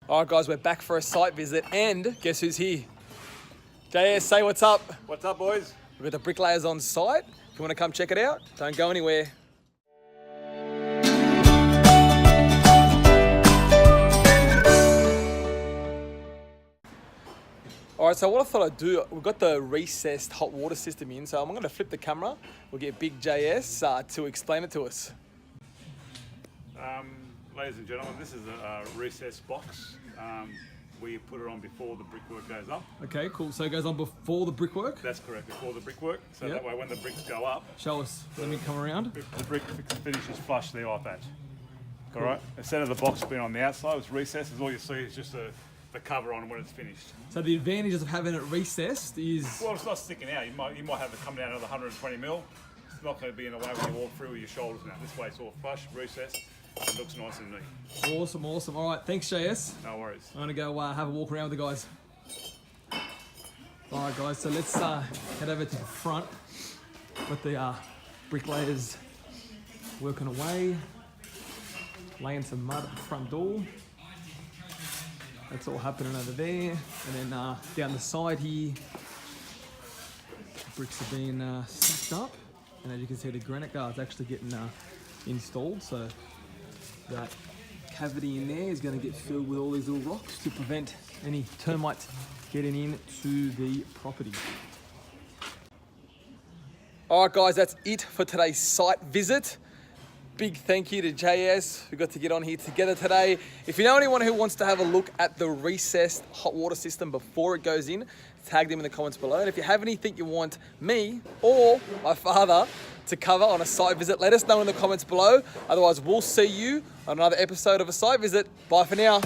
All right, guys, we're back for a site visit, and guess who's here? JS, say what's up. What's up, boys? We've got the bricklayers on site. If you want to come check it out, don't go anywhere. All right, so what I thought I'd do, we've got the recessed hot water system in, so I'm going to flip the camera. We'll get Big JS to explain it to us. Ladies and gentlemen, this is a recessed box. We put it on before the brickwork goes up. Okay, cool. So it goes on before the brickwork? That's correct, before the brickwork. So Yep. that way when the bricks go up, Show us. Let me come around. the brick finishes flush there like that. All right? Instead of the box being on the outside, it's recessed. All you see is just the cover on when it's finished. So the advantages of having it recessed is... Well, it's not sticking out. You might have it come down another 120 mil. It's not going to be in the way when you walk through with your shoulders now. This way it's all flush, recessed. It looks nice and neat. Awesome, awesome. All right, thanks, JS. No worries. I'm gonna go have a walk around with the guys. All right, guys, so let's head over to the front with the bricklayers working away, laying some mud at the front door. That's all happening over there. And then down the side here, the bricks are being stacked up. And as you can see, the granite guard's actually getting installed. So that cavity in there is going to get filled with all these little rocks to prevent any termites getting into the property. All right, guys, that's it for today's site visit. Big thank you to JS. We got to get on here together today. If you know anyone who wants to have a look at the recessed hot water system before it goes in, tag them in the comments below. And if you have anything you want me or my father to cover on a site visit, let us know in the comments below. Otherwise, we'll see you on another episode of A Site Visit. Bye for now.